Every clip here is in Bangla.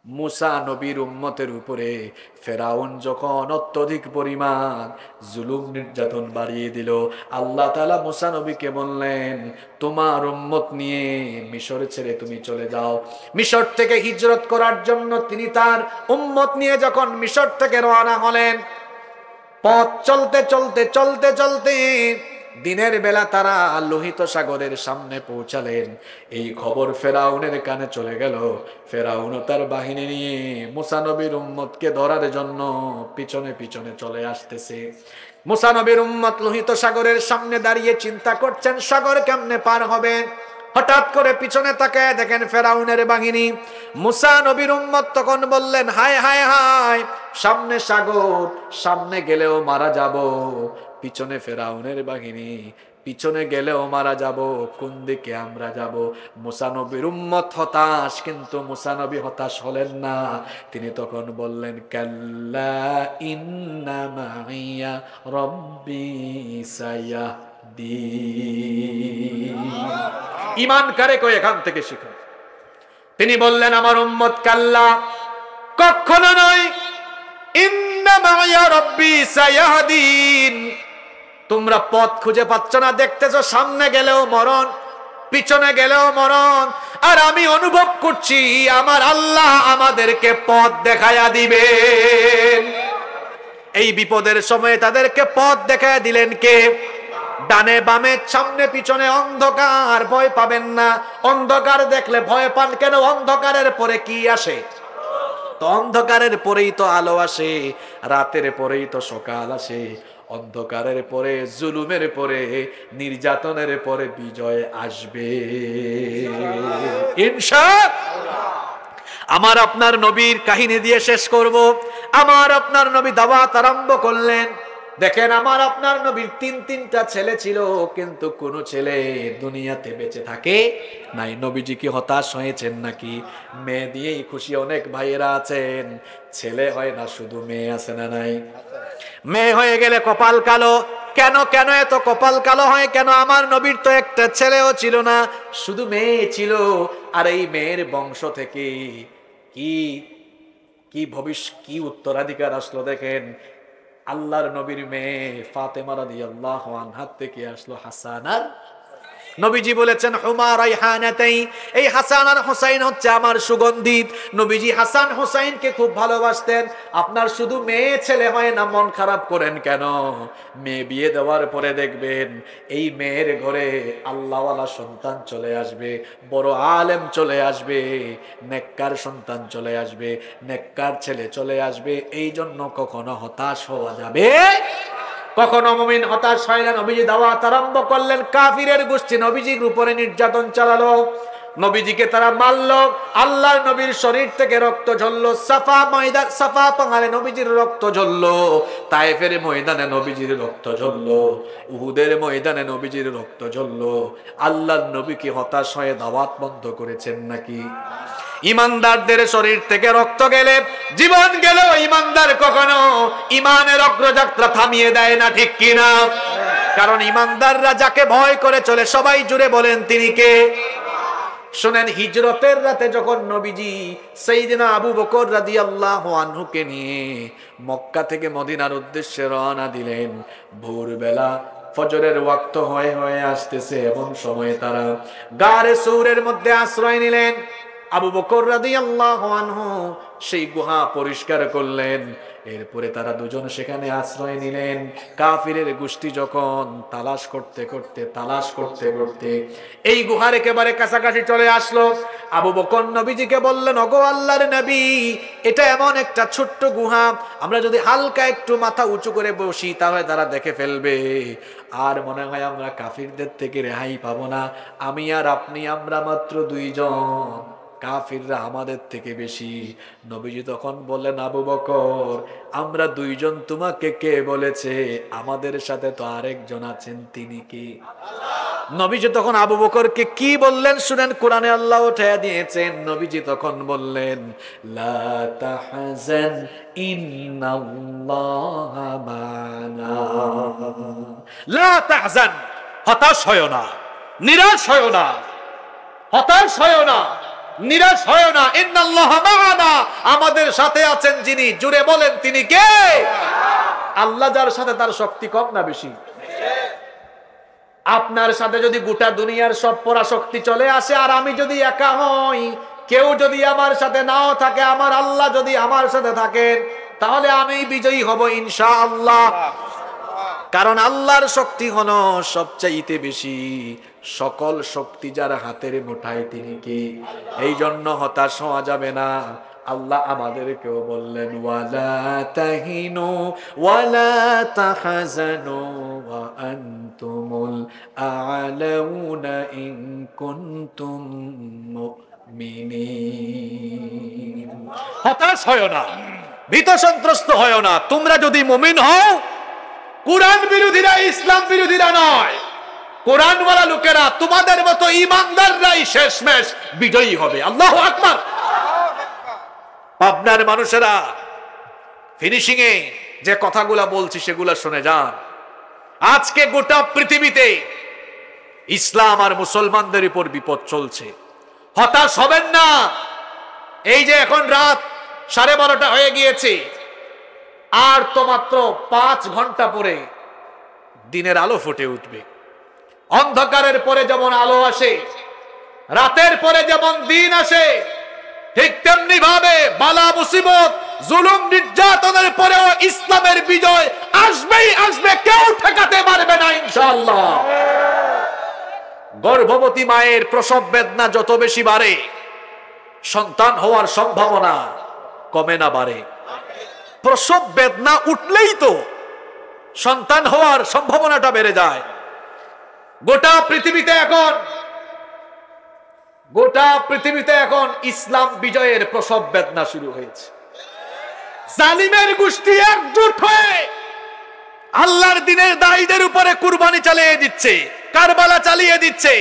মুসা নবীর উম্মতের উপরে ফেরাউন যখন অত্যধিক পরিমাণ জুলুম নির্যাতন বাড়িয়ে দিল, আল্লাহ তাআলা মুসা নবীকে বললেন, তোমার উম্মত নিয়ে মিশর ছেড়ে তুমি চলে যাও। মিশর থেকে হিজরত করার জন্য তিনি তার উম্মত নিয়ে যখন মিশর থেকে রওনা হলেন, পথ চলতে চলতে চলতে চলতে দিনের বেলা তারা লোহিত সাগরের সামনে পৌঁছালেন। এই খবর ফেরাউনের কানে চলে গেল। ফেরাউন তার বাহিনী নিয়ে মুসা নবীর উম্মতকে ধরার জন্য পিছনে পিছনে চলে আসতেছে। মুসা নবীর উম্মত লোহিত সাগরের সামনে দাঁড়িয়ে চিন্তা করছেন সাগর কেমনে পার হবেন। হঠাৎ করে পিছনে তাকায় দেখেন ফেরাউনের বাহিনী। মুসা নবীর উম্মত তখন বললেন, হায় হায় হায়, সামনে সাগর, সামনে গেলেও মারা যাব, পিছনে ফেরাউনের বাহিনী, পিছনে গেলেও মারা যাব, কোন দিকে আমরা যাব? মুসা নবীর উম্মত হতাশ, কিন্তু মুসা নবী হতাশ হলেন না। তিনি তখন বললেন, কাল্লা ইন্না মাইয়া রব্বি সায়াহদিন। ঈমান কারে কই এখান থেকে শিখো। তিনি বললেন, আমার উম্মত কাল্লা, কখনো নয়, ইন্না মাইয়া রব্বি সায়াহদিন। তোমরা পথ খুঁজে পাচ্ছ না, দেখতেছো সামনে গেলেও মরণ, পিছনে গেলেও মরণ, আর আমি অনুভব করছি আমার আল্লাহ আমাদেরকে পথ দেখায়া দিবেন। এই বিপদের সময়ে তাদেরকে পথ দেখায়া দিলেন কে? ডানে বামে সামনে পিছনে অন্ধকার, ভয় পাবেন না। অন্ধকার দেখলে ভয় পান কেন? অন্ধকারের পরে কি আসে? তো অন্ধকারের পরেই তো আলো আসে, রাতের পরেই তো সকাল আসে। অন্ধকারের পরে, জুলুমের পরে, নির্যাতনের পরে বিজয় আসবে ইনশাআল্লাহ। আমার আপনার নবীর কাহিনী দিয়ে শেষ করব। আমার আপনার নবী দাওয়াত আরম্ভ করলেন। দেখেন, আমার আপনার নবীর তিনটা ছেলে ছিল, কিন্তু কোন ছেলে দুনিয়াতে বেঁচে থাকে নাই। নবীজি কি হতাশ হয়েছেন নাকি? মেয়ে দিয়েই খুশি অনেক ভাইয়েরা আছেন, ছেলে হয় না, শুধু মেয়ে আছে না নাই? মেয়ে হয়ে গেলে কপাল কালো। কেন কেন এত কপাল কালো হয় কেন? আমার নবীর তো একটা ছেলেও ছিল না, শুধু মেয়ে ছিল। আর এই মেয়ের বংশ থেকে কি কি কি উত্তরাধিকার আসলো দেখেন। আল্লাহর নবীর মেয়ে ফাতেমা রাদিয়াল্লাহু আনহা থেকে আসলো হাসান আর নবীজি বলেছেন, হুমা রাইহানাতাই, এই হাসান আর হুসাইন হচ্ছে আমার সুগন্ধিত। নবীজি হাসান হুসাইনকে খুব ভালোবাসতেন। আপনার শুধু মেয়ে ছেলে হয় না, মন খারাপ করেন কেন? মেয়ে বিয়ে দেওয়ার পরে দেখবেন এই মেয়ের ঘরে আল্লাহওয়ালা সন্তান চলে আসবে, বড় আলেম চলে আসবে, নেককার সন্তান চলে আসবে, নেককার ছেলে চলে আসবে। এই জন্য কখনো হতাশ হওয়া যাবে, কখনো মুমিন হতাশ হয় না। নবীজি দাওয়াত আরম্ভ করলেন। কাফিরের গোষ্ঠী নবীজির উপরে নির্যাতন চালালো, নবীজিকে তারা মারলো। আল্লাহর নবীর শরীর থেকে রক্ত ঝরলো। সাফা ময়দান, সাফা পাহাড়ে নবীজির রক্ত ঝরলো, তায়েফের ময়দানে নবীজির রক্ত ঝরলো, উহুদের ময়দানে নবীজির রক্ত ঝরলো। আল্লাহর নবী কি হতাশ হয়ে দাওয়াত বন্ধ করেছেন নাকি? ইমানদারদের শরীর থেকে রক্ত গেলে, জীবন গেলেও ইমানদার কখনো ইমানের অগ্রযাত্রা থামিয়ে দেয় না, ঠিক কিনা? কারণ ইমানদাররা যাকে ভয় করে চলে, সবাই জুড়ে বলেন তিনি কে? শুনেন, হিজরতের রাতে যখন নবীজি সাইয়েদনা আবু বকর রাদিয়াল্লাহু আনহুকে নিয়ে মক্কা থেকে মদিনার উদ্দেশ্যে রওনা দিলেন, ভোরবেলা ফজরের ওয়াক্ত হয়ে হয়ে আসতেছে, এমন সময়ে তারা গারে সূরের মধ্যে আশ্রয় নিলেন। আবু বকর রাদিয়াল্লাহু আনহু সেই গুহা পরিষ্কার করলেন। এরপরে তারা দুজন সেখানে আশ্রয় নিলেন। কাফিরের গোষ্ঠী যখন তালাশ করতে করতে এই গুহার একেবারে কাছাকাছি চলে আসলো, আবু বকর নবীজিকে বললেন, ওগো আল্লাহর নবী, এটা এমন একটা ছোট্ট গুহা, আমরা যদি হালকা একটু মাথা উঁচু করে বসি তাহলে তারা দেখে ফেলবে, আর মনে হয় আমরা কাফিরদের থেকে রেহাই পাবো না। আমি আর আপনি, আমরা মাত্র দুইজন, কাফিররা আমাদের থেকে বেশি। নবীজি তখন বললেন, আবু বকর, আমরা দুইজন, তোমাকে কে বলেছে? আমাদের সাথে তো আরেকজন আছেন, তিনি কি? নবীজি তখন আবু বকরকে কি বললেন শুনেন, কোরআনে আল্লাহ উঠায়া দিয়েছেন। নবীজি তখন বললেন, লা তাহজান ইন্নাল্লাহা মা'না। লা তাহজান, হতাশ হয় না, নিরাশ হয় না, হতাশ হয় না, নিরাশ হয় না। ইন্নাল্লাহা মা'ানা, আমাদের সাথে আছেন যিনি, জুড়ে বলেন তিনি কে? আল্লাহ যার সাথে তার শক্তি কম না বেশি? আপনার সাথে যদি গোটা দুনিয়ার সব পরাশক্তি চলে আসে আর আমি যদি একা হই, কেউ যদি আমার সাথে নাও থাকে, আমার আল্লাহ যদি আমার সাথে থাকেন, তাহলে আমি বিজয়ী হব ইনশাআল্লাহ। কারণ আল্লাহর শক্তি হলো সবচাইতে বেশি। সকল শক্তি যার হাতের মুঠায় তিনি কি? এই জন্য হতাশ হওয়া যাবে না। আল্লাহ আমাদেরকেও বললেন ওয়ালা তাহিনু ওয়ালা তাহজানু ওয়া আনতুমুল আ'লাউনা ইন কুনতুম মুমিনিন। হতাশ হয় না, ভীত সন্ত্রস্ত হয় না। তোমরা যদি মুমিন হও, কোরআন বিরোধীরা, ইসলাম বিরোধীরা নয়, কোরআনওয়ালা লোকেরা, তোমাদের মতো ঈমানদাররাই শেষমেশ বিজয়ী হবে। আল্লাহু আকবার। আপনার মানুষেরা ফিনিশিং এ যে কথাগুলা বলছি সেগুলা শুনে যান। আজকে গোটা পৃথিবীতে ইসলাম আর মুসলমানদের উপর বিপদ চলছে। হতাশ হবেন না। এই যে এখন রাত 12:30 হয়ে গিয়েছে, আর তো মাত্র 5 ঘন্টা পরে দিনের আলো ফুটে উঠবে। অন্ধকারের পরে যেমন আলো আসে, রাতের পরে যেমন দিন আসে, ঠিক তেমনি ভাবে বালা মুসিবত, জুলুম, নির্যাতনের পরেও ইসলামের বিজয় আসবেই আসবে, কেউ ঠেকাতে পারবে না ইনশাআল্লাহ। গর্ভবতী মায়ের প্রসব বেদনা যত বেশি বাড়ে, সন্তান হওয়ার সম্ভাবনা কমে না বাড়ে। প্রসব বেদনা উঠলেই তো সন্তান হওয়ার সম্ভাবনাটা বেড়ে যায়। গোটা পৃথিবীতে এখন ইসলাম বিজয়ের প্রসব বেদনা শুরু হয়েছে। জালিমের গোষ্ঠী একজোট হয়ে আল্লাহর দ্বীনের দায়ীদের উপরে কুরবানি চালিয়ে দিচ্ছে, কারবালা চালিয়ে দিচ্ছে।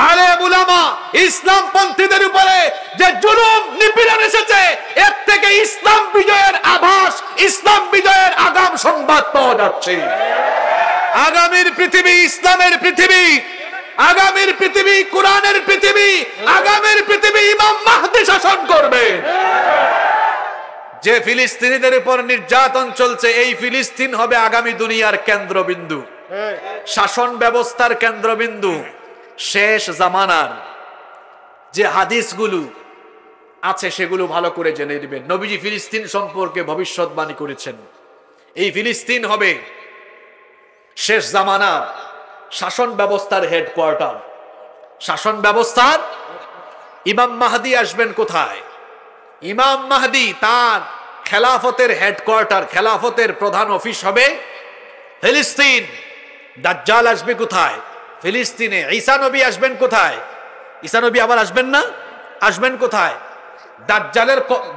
আলেম উলামা ইসলাম পন্থীদের উপরে যে জুলুম নিপীড়ন এসেছে, এর থেকে ইসলাম বিজয়ের আভাস, ইসলাম বিজয়ের আগাম সংবাদ পাওয়া যাচ্ছে। আগামীর পৃথিবী ইসলামের পৃথিবী, আগামীর পৃথিবী কোরআনের পৃথিবী, আগামীর পৃথিবী ইমাম মাহদী শাসন করবে। যে ফিলিস্তিনিদের উপর নির্যাতন চলছে, এই ফিলিস্তিন হবে আগামী দুনিয়ার কেন্দ্রবিন্দু, শাসন ব্যবস্থার কেন্দ্রবিন্দু। শেষ জামানার যে হাদিসগুলো আছে সেগুলো ভালো করে জেনে নেবেন। নবীজি ফিলিস্তিন সম্পর্কে ভবিষ্যৎবাণী করেছেন, এই ফিলিস্তিন হবে শেষ জামানার শাসন ব্যবস্থার হেডকোয়ার্টার। শাসন ব্যবস্থার ইমাম মাহদী আসবেন কোথায়? ইমাম মাহদী তার খেলাফতের হেডকোয়ার্টার, খেলাফতের প্রধান অফিস হবে ফিলিস্তিন। দাজ্জাল আসবে কোথায়? ফিলিস্তিনে। ঈসা নবী আসবেন কোথায়? ঈসা নবী আবার আসবেন না, আসবেন কোথায়?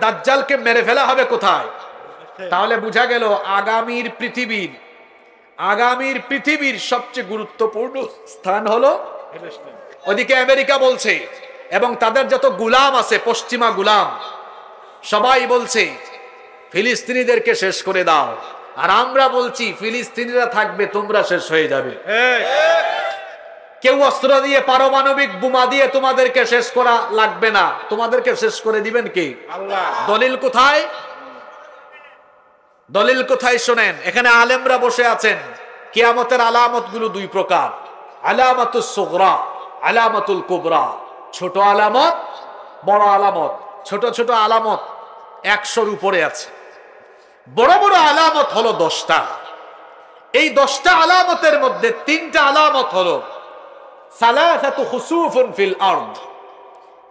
দাজ্জালকে মেরে ফেলা হবে কোথায়? তাহলে বোঝা গেল আগামীর পৃথিবীর সবচেয়ে গুরুত্বপূর্ণ স্থান হলো ওদিকে আমেরিকা বলছে, এবং তাদের যত গুলাম আছে, পশ্চিমা গুলাম, সবাই বলছে ফিলিস্তিনিদেরকে শেষ করে দাও। আর আমরা বলছি ফিলিস্তিনিরা থাকবে, তোমরা শেষ হয়ে যাবে। কেউ অস্ত্র দিয়ে, পারমাণবিক বোমা দিয়ে তোমাদেরকে শেষ করা লাগবে না, তোমাদেরকে শেষ করে দিবেন কে? আল্লাহ। দলিল কোথায়? দলিল কোথায় শোনেন। এখানে আলেমরা বসে আছেন। কিয়ামতের আলামত গুলো 2 প্রকার, আলামাতুস সুগরা, আলামাতুল কুবরা। ছোট আলামত, বড় আলামত। ছোট ছোট আলামত 100-র উপরে আছে, বড় বড় আলামত হলো 10টা। এই 10টা আলামতের মধ্যে 3টা আলামত হলো সালাসাতু খুসুফুন ফিল আরদ।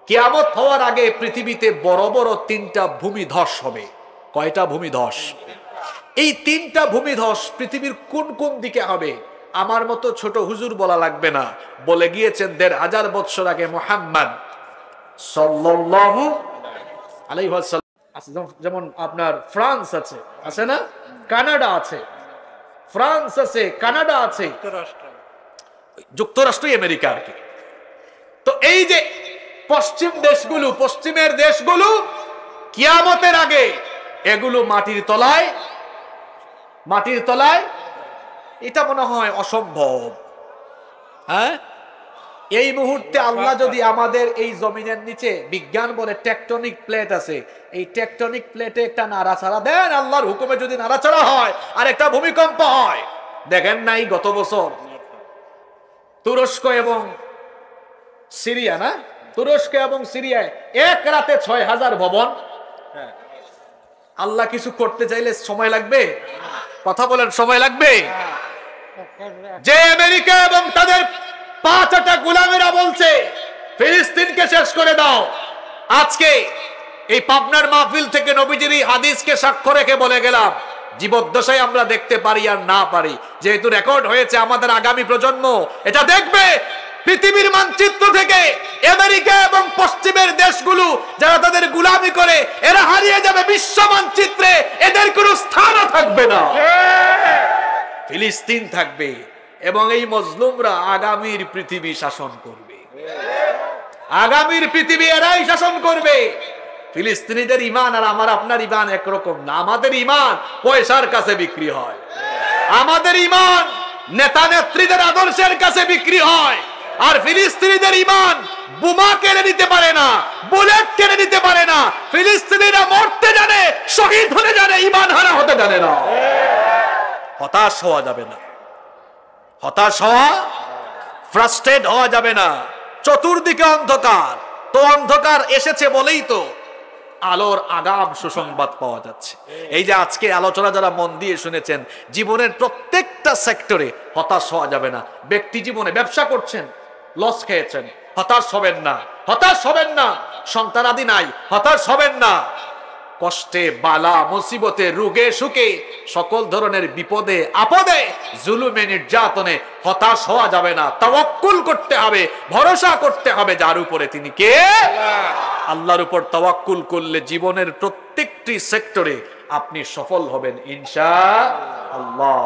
কিয়ামত হওয়ার আগে পৃথিবীতে বড় বড় 3টা ভূমিধস হবে। কয়টা ভূমিধস? এই 3টা ভূমিধস পৃথিবীর কোন কোন দিকে হবে আমার মতো ছোট হুজুর বলা লাগবে না, বলে গিয়েছেন 1500 বছর আগে মুহাম্মদ সাল্লাল্লাহু আলাইহি ওয়াসাল্লাম। যেমন আপনার ফ্রান্স আছে, আছে না? কানাডা আছে, ফ্রান্স আছে, কানাডা আছে, যুক্তরাষ্ট্রই আমেরিকা আর কি। তো এই যে পশ্চিমের দেশগুলো কিয়ামতের আগে এগুলো মাটির তলায়। এটা মনে হয় অসম্ভব। হ্যাঁ, এই মুহূর্তে আল্লাহ যদি আমাদের এই জমিনের নিচে, বিজ্ঞান বলে টেকটনিক প্লেট আছে, এই টেকটনিক প্লেটে একটা নাড়াচাড়া দেন, আল্লাহর হুকুমে যদি নাড়াচাড়া হয় আর একটা ভূমিকম্প হয়, দেখেন নাই গত বছর তুরস্ক এবং সিরিয়া, না তুরস্ক এবং সিরিয়ায় এক রাতে ৬,০০০ ভবন। আল্লাহ কিছু করতে চাইলে সময় লাগবে? কথা বলেন, সময় লাগবে? যে আমেরিকা এবং তাদের ৫টা গোলামেরা বলছে ফিলিস্তিনকে শেষ করে দাও, আজকে এই পাবনার মাহফিল থেকে নবীজির হাদিসকে সাক্ষ্য রেখে বলে গেলাম, জীবদ্দশায় আমরা দেখতে পারি আর না পারি, যেহেতু রেকর্ড হয়েছে, আমাদের আগামী প্রজন্ম এটা দেখবে। পৃথিবীর মানচিত্র থেকে আমেরিকা এবং পশ্চিমের দেশগুলো যারা তাদের গোলামি করে, এরা হারিয়ে যাবে বিশ্ব মানচিত্রে, এদের কোনো স্থানও থাকবে না, ফিলিস্তিন থাকবে এবং এই মজলুমরা আগামীর পৃথিবী শাসন করবে। আগামীর পৃথিবী এরাই শাসন করবে। ফিলিস্তিনিদের ইমান আর আমার আপনার ইমান একরকম না। আমাদের ইমান পয়সার কাছে বিক্রি হয়, আমাদের ইমান নেতা নেত্রীদের আদর্শের কাছে বিক্রি হয়, আর ফিলিস্তিনিদের ইমান বোমা কেড়ে নিতে পারে না, বুলেট কেড়ে নিতে পারে না। ফিলিস্তিনিরা মরতে জানে, শহীদ হতে জানে, ইমান হারা হতে জানে না। হতাশ হওয়া যাবে না, হতাশ হওয়া, ফ্রাস্ট্রেট হওয়া যাবে না। চতুর্দিকে অন্ধকার, তো অন্ধকার এসেছে বলেই তো আলোর আগাম সুসংবাদ পাওয়া যাচ্ছে। এই যে আজকে আলোচনা যারা মন দিয়ে শুনেছেন, জীবনের প্রত্যেকটা সেক্টরে হতাশ হওয়া যাবে না। ব্যক্তি জীবনে ব্যবসা করছেন, লস খেয়েছেন, হতাশ হবেন না, হতাশ হবেন না। সন্তানাদি নাই, হতাশ হবেন না। কষ্টে, বালা, মুসিবতে, রোগে, সুখে, সকল ধরনের বিপদে আপদে, জুলুমে, নির্যাতনে হতাশ হওয়া যাবে না। তাওয়াক্কুল করতে হবে, ভরসা করতে হবে যার উপরে, তিনি কে? আল্লাহর উপর তাওয়াক্কুল করলে জীবনের প্রত্যেকটি সেক্টরে আপনি সফল হবেন ইনশাআল্লাহ।